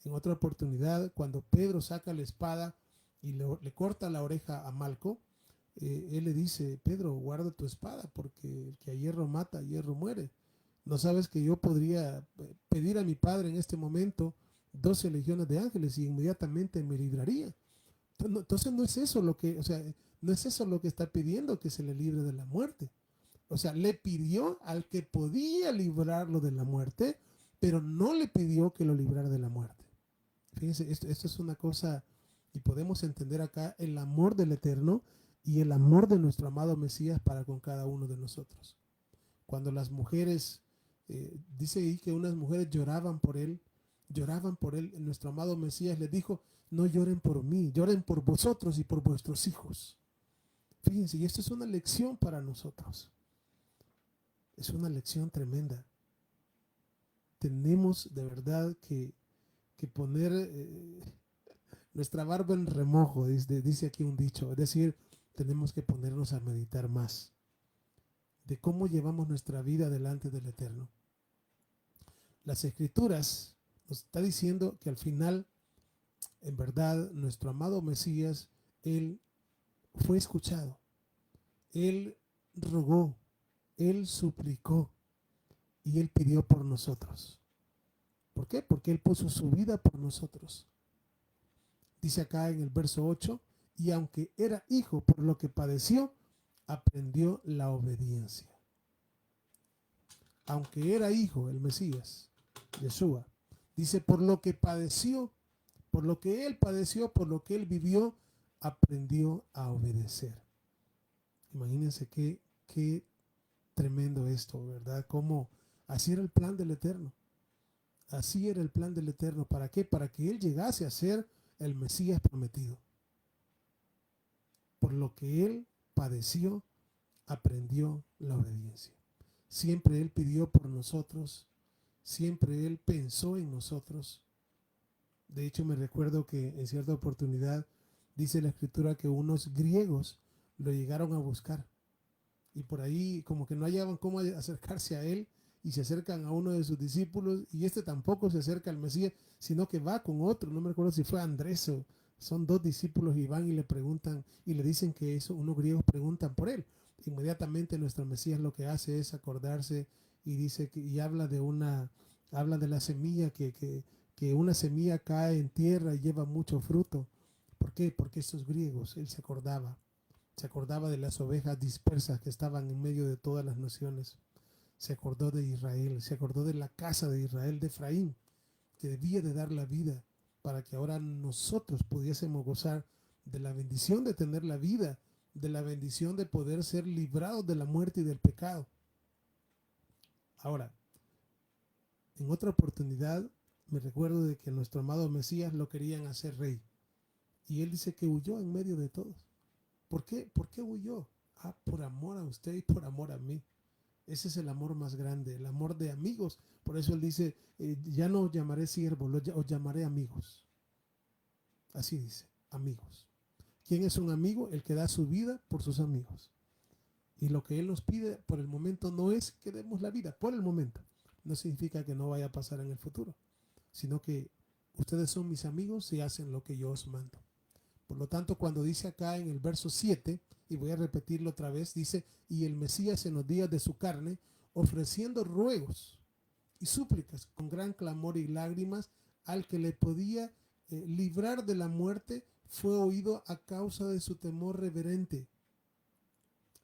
En otra oportunidad, cuando Pedro saca la espada y le corta la oreja a Malco, él le dice, Pedro, guarda tu espada, porque el que a hierro mata, a hierro muere. ¿No sabes que yo podría pedir a mi Padre en este momento 12 legiones de ángeles y inmediatamente me libraría? Entonces no es eso lo que, o sea, no es eso lo que está pidiendo, que se le libre de la muerte. O sea, le pidió al que podía librarlo de la muerte, pero no le pidió que lo librara de la muerte. Fíjense, esto es una cosa, y podemos entender acá el amor del Eterno y el amor de nuestro amado Mesías para con cada uno de nosotros. Cuando las mujeres, dice ahí que unas mujeres lloraban por él, nuestro amado Mesías les dijo, no lloren por mí, lloren por vosotros y por vuestros hijos. Fíjense, y esto es una lección para nosotros. Es una lección tremenda. Tenemos de verdad que poner nuestra barba en remojo, dice aquí un dicho. Es decir, tenemos que ponernos a meditar más de cómo llevamos nuestra vida delante del Eterno. Las Escrituras nos está diciendo que al final, en verdad, nuestro amado Mesías, Él fue escuchado. Él rogó, Él suplicó y Él pidió por nosotros. ¿Por qué? Porque Él puso su vida por nosotros. Dice acá en el verso 8, y aunque era hijo por lo que padeció, aprendió la obediencia. Aunque era hijo, el Mesías, Yeshua, dice, por lo que padeció, por lo que Él padeció, por lo que Él vivió, aprendió a obedecer. Imagínense qué tremendo esto, ¿verdad? Como así era el plan del Eterno. Así era el plan del Eterno. ¿Para qué? Para que Él llegase a ser el Mesías prometido. Por lo que Él padeció, aprendió la obediencia. Siempre Él pidió por nosotros. Siempre Él pensó en nosotros. De hecho, me recuerdo que en cierta oportunidad dice la Escritura que unos griegos lo llegaron a buscar. Y por ahí como que no hallaban cómo acercarse a Él y se acercan a uno de sus discípulos y este tampoco se acerca al Mesías, sino que va con otro. No me recuerdo si fue Andrés o son dos discípulos y van y le preguntan y le dicen que eso, unos griegos preguntan por Él. Inmediatamente nuestro Mesías lo que hace es acordarse y dice que, y habla de la semilla que una semilla cae en tierra y lleva mucho fruto. ¿Por qué? Porque estos griegos, Él se acordaba de las ovejas dispersas que estaban en medio de todas las naciones. Se acordó de Israel, se acordó de la casa de Israel, de Efraín, que debía de dar la vida para que ahora nosotros pudiésemos gozar de la bendición de tener la vida, de la bendición de poder ser librados de la muerte y del pecado. Ahora, en otra oportunidad me recuerdo de que nuestro amado Mesías lo querían hacer rey y él dice que huyó en medio de todos. ¿Por qué? ¿Por qué huyó? Por amor a usted y por amor a mí. Ese es el amor más grande, el amor de amigos. Por eso él dice, ya no os llamaré siervos, os llamaré amigos. Así dice, amigos. ¿Quién es un amigo? El que da su vida por sus amigos. Y lo que él nos pide por el momento no es que demos la vida, por el momento. No significa que no vaya a pasar en el futuro, sino que ustedes son mis amigos y hacen lo que yo os mando. Por lo tanto, cuando dice acá en el verso 7, y voy a repetirlo otra vez, dice, y el Mesías en los días de su carne, ofreciendo ruegos y súplicas con gran clamor y lágrimas al que le podía librar de la muerte, fue oído a causa de su temor reverente.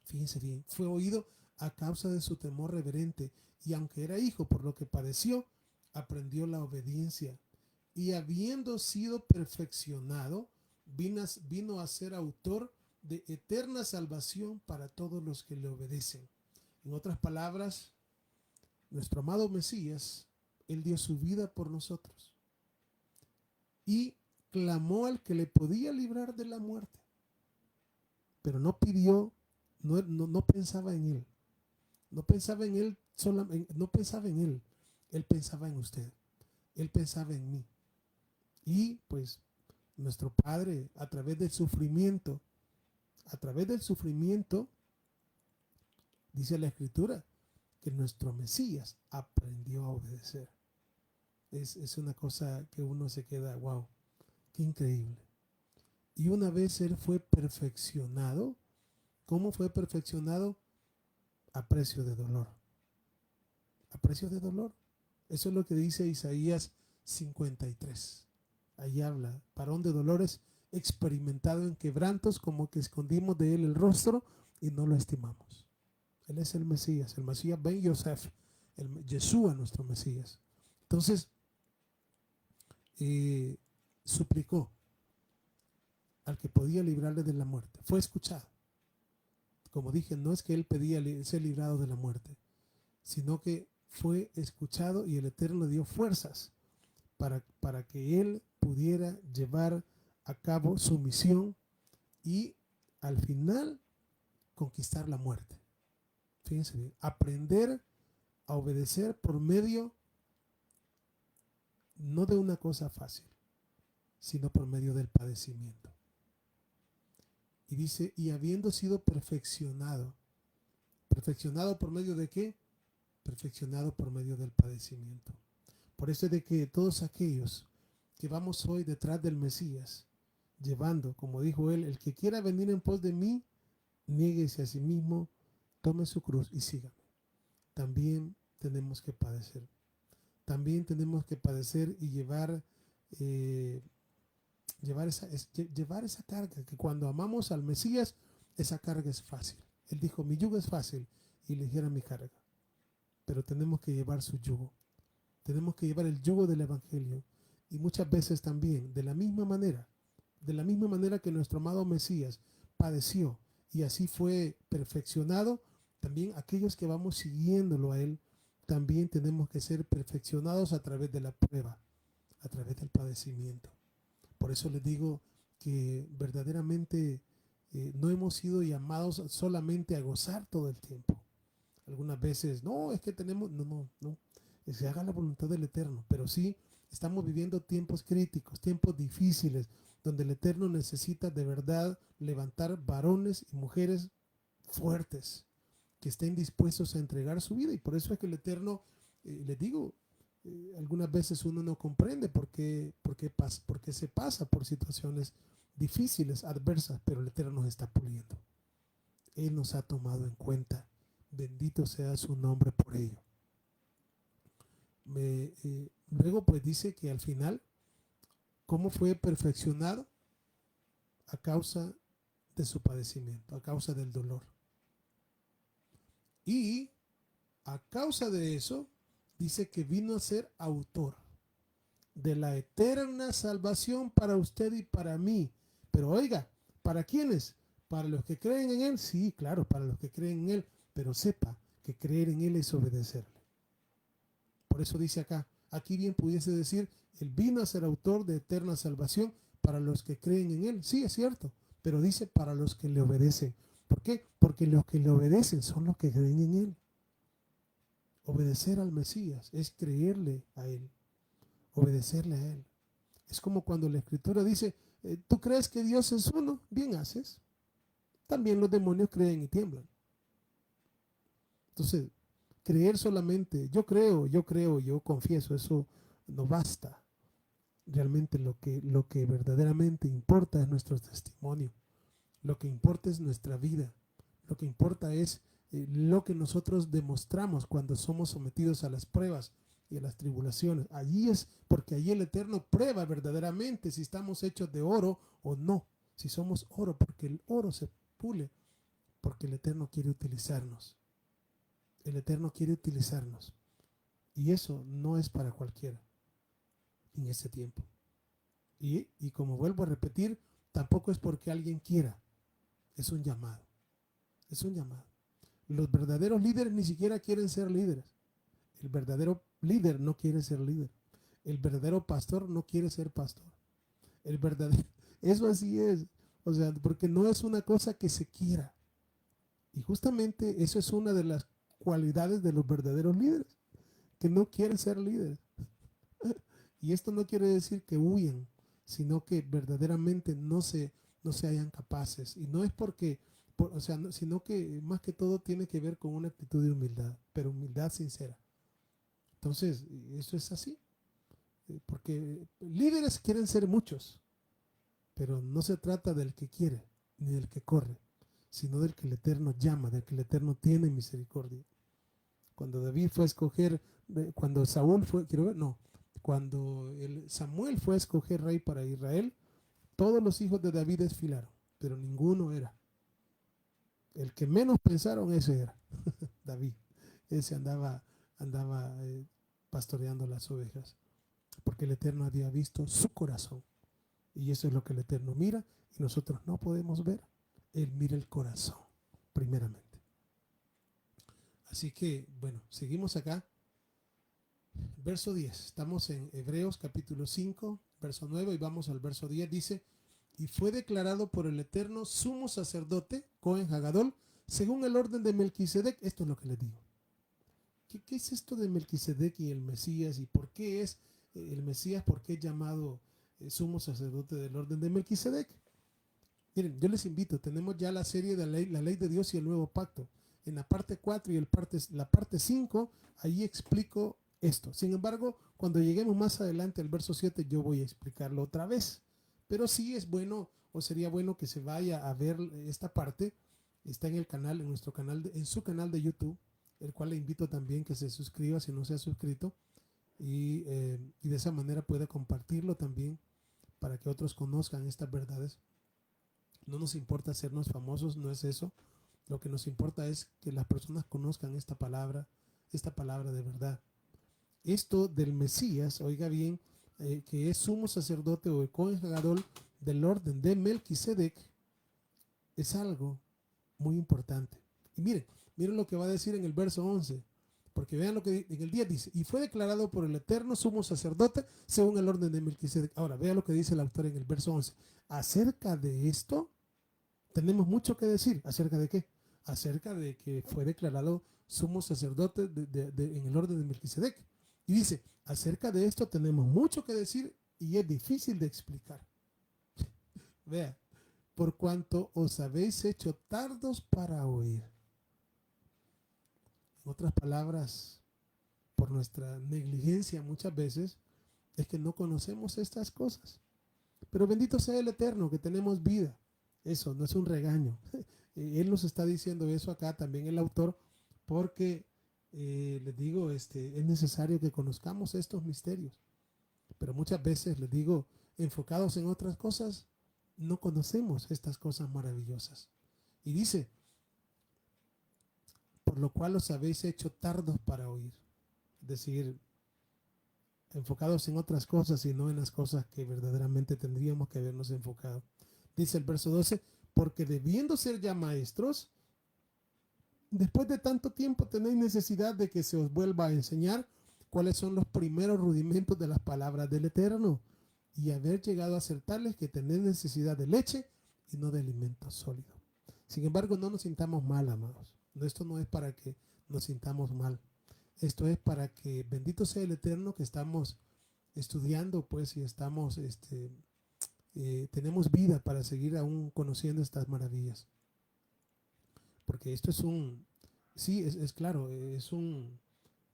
Fíjense bien, fue oído a causa de su temor reverente, y aunque era hijo por lo que padeció, aprendió la obediencia, y habiendo sido perfeccionado, vino a ser autor de eterna salvación para todos los que le obedecen. En otras palabras, nuestro amado Mesías, Él dio su vida por nosotros y clamó al que le podía librar de la muerte, pero no pidió, no pensaba en Él, no pensaba en Él, no pensaba en Él, Él pensaba en usted, Él pensaba en mí. Y pues nuestro Padre, a través del sufrimiento, dice la Escritura, que nuestro Mesías aprendió a obedecer. Es una cosa que uno se queda, wow, qué increíble. Y una vez Él fue perfeccionado, ¿cómo fue perfeccionado? A precio de dolor. A precio de dolor. Eso es lo que dice Isaías 53. Ahí habla, varón de dolores, experimentado en quebrantos, como que escondimos de Él el rostro y no lo estimamos. Él es el Mesías Ben Yosef, el Yeshua, nuestro Mesías. Entonces, suplicó al que podía librarle de la muerte. Fue escuchado. Como dije, no es que él pedía ser librado de la muerte, sino que fue escuchado y el Eterno dio fuerzas para que él pudiera llevar a cabo su misión y al final conquistar la muerte. Fíjense bien, aprender a obedecer por medio no de una cosa fácil, sino por medio del padecimiento. Y dice, y habiendo sido perfeccionado, ¿perfeccionado por medio de qué? Perfeccionado por medio del padecimiento. Por eso es de que todos aquellos que vamos hoy detrás del Mesías, llevando, como dijo él, el que quiera venir en pos de mí, niéguese a sí mismo, tome su cruz y sígame. También tenemos que padecer. También tenemos que padecer y llevar esa carga, que cuando amamos al Mesías, esa carga es fácil. Él dijo, mi yugo es fácil y ligera mi carga. Pero tenemos que llevar su yugo. Tenemos que llevar el yugo del Evangelio. Y muchas veces también, de la misma manera que nuestro amado Mesías padeció y así fue perfeccionado, también aquellos que vamos siguiéndolo a Él, también tenemos que ser perfeccionados a través de la prueba, a través del padecimiento. Por eso les digo que verdaderamente no hemos sido llamados solamente a gozar todo el tiempo. Algunas veces, no, es que tenemos, no, se haga la voluntad del Eterno, pero sí estamos viviendo tiempos críticos, tiempos difíciles, donde el Eterno necesita de verdad levantar varones y mujeres fuertes, que estén dispuestos a entregar su vida. Y por eso es que el Eterno, les digo, algunas veces uno no comprende por qué se pasa por situaciones difíciles, adversas, pero el Eterno nos está puliendo. Él nos ha tomado en cuenta. Bendito sea su nombre por ello. Luego pues dice que al final, ¿cómo fue perfeccionado? A causa de su padecimiento, a causa del dolor. Y a causa de eso, dice que vino a ser autor de la eterna salvación para usted y para mí. Pero oiga, ¿para quiénes? ¿Para los que creen en Él? Sí, claro, para los que creen en Él. Pero sepa que creer en Él es obedecerle. Por eso dice acá, aquí bien pudiese decir, Él vino a ser autor de eterna salvación para los que creen en Él. Sí, es cierto, pero dice para los que le obedecen. ¿Por qué? Porque los que le obedecen son los que creen en Él. Obedecer al Mesías es creerle a Él, obedecerle a Él. Es como cuando la Escritura dice, ¿tú crees que Dios es uno? Bien haces. También los demonios creen y tiemblan. Entonces, creer solamente, yo creo, yo confieso, eso no basta. Realmente lo que verdaderamente importa es nuestro testimonio. Lo que importa es nuestra vida. Lo que importa es lo que nosotros demostramos cuando somos sometidos a las pruebas y a las tribulaciones. Allí es porque allí el Eterno prueba verdaderamente si estamos hechos de oro o no. Si somos oro, porque el oro se pule, porque el Eterno quiere utilizarnos. El Eterno quiere utilizarnos. Y eso no es para cualquiera en ese tiempo. Y como vuelvo a repetir, tampoco es porque alguien quiera. Es un llamado. Es un llamado. Los verdaderos líderes ni siquiera quieren ser líderes. El verdadero líder no quiere ser líder. El verdadero pastor no quiere ser pastor. El verdadero, eso así es. O sea, porque no es una cosa que se quiera. Y justamente eso es una de las cualidades de los verdaderos líderes, que no quieren ser líderes. Y esto no quiere decir que huyan, sino que verdaderamente no se hayan capaces. Y no es porque, o sea, sino que más que todo tiene que ver con una actitud de humildad, pero humildad sincera. Entonces, eso es así. Porque líderes quieren ser muchos, pero no se trata del que quiere, ni del que corre, sino del que el Eterno llama, del que el Eterno tiene misericordia. Cuando David fue a escoger, cuando Saúl fue, quiero ver, no, cuando Samuel fue a escoger rey para Israel, todos los hijos de David desfilaron, pero ninguno era. El que menos pensaron, ese era David. Ese andaba pastoreando las ovejas, porque el Eterno había visto su corazón. Y eso es lo que el Eterno mira y nosotros no podemos ver. Él mira el corazón, primeramente. Así que, bueno, seguimos acá. Verso 10. Estamos en Hebreos capítulo 5, verso 9 y vamos al verso 10. Dice, y fue declarado por el Eterno sumo sacerdote, Cohen Hagadol, según el orden de Melquisedec. Esto es lo que les digo. ¿Qué es esto de Melquisedec y el Mesías? ¿Y por qué es el Mesías? ¿Por qué es llamado sumo sacerdote del orden de Melquisedec? Miren, yo les invito, tenemos ya la serie de la ley de Dios y el nuevo pacto. En la parte 4 y la parte 5, ahí explico esto. Sin embargo, cuando lleguemos más adelante al verso 7, yo voy a explicarlo otra vez. Pero sí es bueno, o sería bueno que se vaya a ver esta parte. Está en el canal, en nuestro canal, en su canal de YouTube, el cual le invito también que se suscriba si no se ha suscrito. Y de esa manera puede compartirlo también para que otros conozcan estas verdades. No nos importa hacernos famosos, no es eso. Lo que nos importa es que las personas conozcan esta palabra de verdad. Esto del Mesías, oiga bien, que es sumo sacerdote o el Cohen Hagadol del orden de Melquisedec, es algo muy importante. Y miren lo que va a decir en el verso 11, porque vean lo que en el 10 dice, y fue declarado por el eterno sumo sacerdote según el orden de Melquisedec. Ahora, vean lo que dice el autor en el verso 11. Acerca de esto, tenemos mucho que decir. ¿Acerca de qué? Acerca de que fue declarado sumo sacerdote en el orden de Melquisedec. Y dice, acerca de esto tenemos mucho que decir y es difícil de explicar. Vea, por cuanto os habéis hecho tardos para oír. En otras palabras, por nuestra negligencia muchas veces, es que no conocemos estas cosas. Pero bendito sea el Eterno, que tenemos vida. Eso no es un regaño. Él nos está diciendo eso acá, también el autor, porque les digo, es necesario que conozcamos estos misterios. Pero muchas veces, les digo, enfocados en otras cosas, no conocemos estas cosas maravillosas. Y dice, por lo cual os habéis hecho tardos para oír. Es decir, enfocados en otras cosas y no en las cosas que verdaderamente tendríamos que habernos enfocado. Dice el verso 12, porque debiendo ser ya maestros, después de tanto tiempo tenéis necesidad de que se os vuelva a enseñar cuáles son los primeros rudimentos de las palabras del Eterno, y haber llegado a ser tales que tenéis necesidad de leche y no de alimento sólido. Sin embargo, no nos sintamos mal, amados. Esto no es para que nos sintamos mal. Esto es para que, bendito sea el Eterno, que estamos estudiando, pues, y estamos, tenemos vida para seguir aún conociendo estas maravillas. Porque esto es sí, es claro, es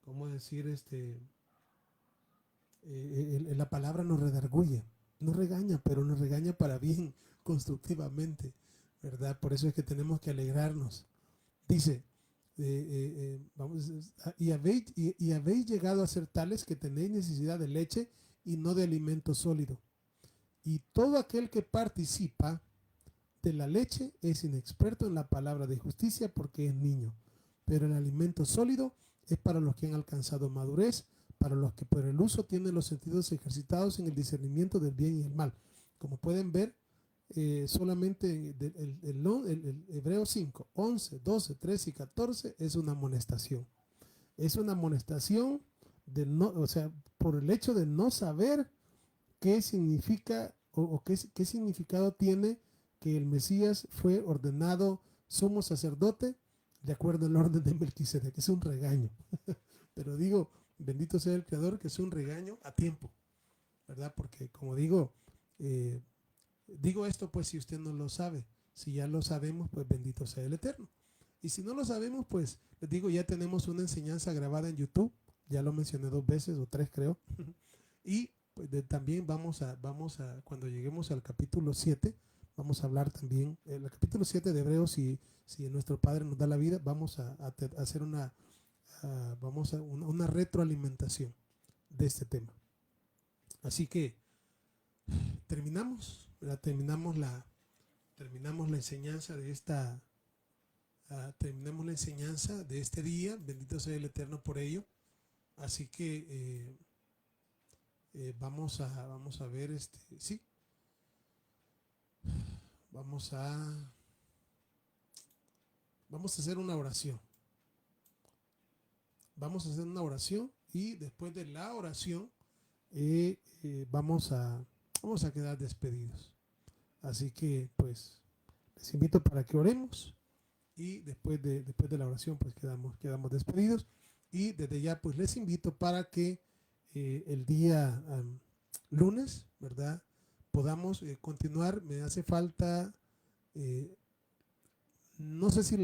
¿cómo decir? La palabra nos redarguye, nos regaña, pero nos regaña para bien, constructivamente, ¿verdad? Por eso es que tenemos que alegrarnos. Dice, y habéis llegado a ser tales que tenéis necesidad de leche y no de alimento sólido. Y todo aquel que participa de la leche es inexperto en la palabra de justicia porque es niño, pero el alimento sólido es para los que han alcanzado madurez, para los que por el uso tienen los sentidos ejercitados en el discernimiento del bien y el mal. Como pueden ver, solamente el Hebreos 5, 11, 12, 13 y 14 es una amonestación. Es una amonestación de no, o sea, por el hecho de no saber qué significa o qué significado tiene que el Mesías fue ordenado sumo sacerdote de acuerdo al orden de Melquisedec. Es un regaño. Pero digo, bendito sea el Creador, que es un regaño a tiempo, ¿verdad? Porque como digo, digo esto pues si usted no lo sabe. Si ya lo sabemos, pues bendito sea el Eterno. Y si no lo sabemos, pues les digo, ya tenemos una enseñanza grabada en YouTube. Ya lo mencioné 2 veces o 3 creo. Y pues también vamos a, cuando lleguemos al capítulo 7, vamos a hablar también, el capítulo 7 de Hebreos, si nuestro Padre nos da la vida, vamos a hacer una retroalimentación de este tema. Así que terminamos la enseñanza de esta, terminamos la enseñanza de este día. Bendito sea el Eterno por ello. Así que vamos a ver sí. Vamos a hacer una oración. Vamos a hacer una oración y después de la oración vamos a quedar despedidos. Así que pues les invito para que oremos y después de la oración pues quedamos despedidos. Y desde ya pues les invito para que el día lunes, ¿verdad? Podamos continuar. Me hace falta, no sé si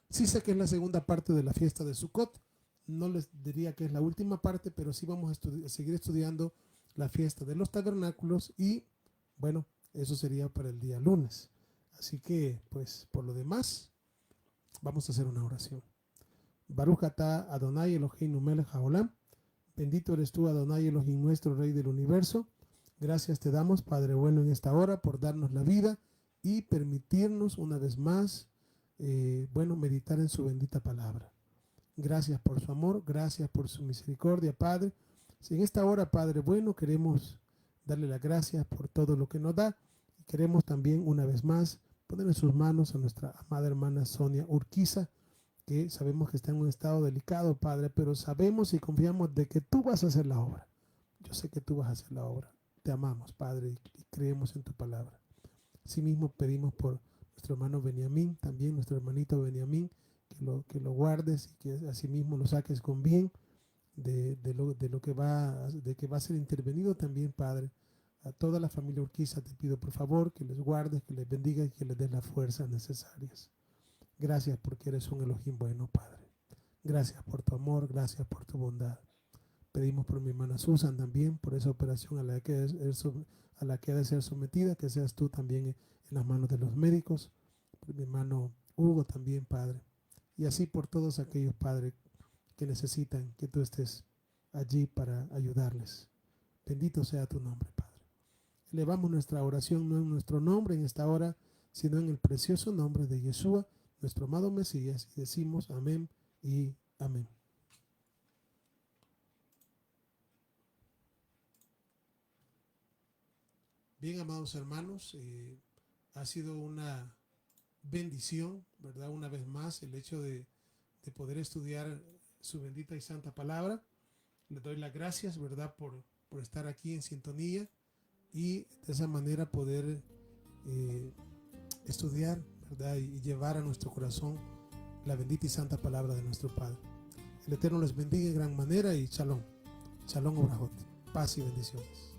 sí sé que es la segunda parte de la fiesta de Sukkot. No les diría que es la última parte, pero sí vamos a seguir estudiando la fiesta de los tabernáculos y bueno, eso sería para el día lunes. Así que, pues, por lo demás, vamos a hacer una oración. Baruch atah Adonai Eloheinu melech haolam. Bendito eres tú, Adonai Elohim, nuestro Rey del universo. Gracias te damos, Padre bueno, en esta hora por darnos la vida y permitirnos una vez más, meditar en su bendita palabra. Gracias por su amor, gracias por su misericordia, Padre. Si en esta hora, Padre bueno, queremos darle las gracias por todo lo que nos da y queremos también una vez más poner en sus manos a nuestra amada hermana Sonia Urquiza, que sabemos que está en un estado delicado, Padre, pero sabemos y confiamos de que tú vas a hacer la obra. Yo sé que tú vas a hacer la obra. Te amamos, Padre, y creemos en tu palabra. Asimismo pedimos por nuestro hermano Benjamín, también nuestro hermanito Benjamín, que lo guardes y que asimismo lo saques con bien de que va a ser intervenido también, Padre. A toda la familia Urquiza te pido por favor que les guardes, que les bendiga y que les des las fuerzas necesarias. Gracias porque eres un Elohim bueno, Padre. Gracias por tu amor, gracias por tu bondad. Pedimos por mi hermana Susan también, por esa operación a la que ha de ser sometida, que seas tú también en las manos de los médicos. Por mi hermano Hugo también, Padre. Y así por todos aquellos, Padre, que necesitan que tú estés allí para ayudarles. Bendito sea tu nombre, Padre. Elevamos nuestra oración no en nuestro nombre en esta hora, sino en el precioso nombre de Yeshua, nuestro amado Mesías, y decimos amén y amén. Bien, amados hermanos, ha sido una bendición, ¿verdad? Una vez más, el hecho de poder estudiar su bendita y santa palabra. Les doy las gracias, ¿verdad? Por estar aquí en sintonía y de esa manera poder estudiar, ¿verdad? Y llevar a nuestro corazón la bendita y santa palabra de nuestro Padre. El Eterno les bendiga en gran manera y shalom. Shalom, Obrajot. Paz y bendiciones.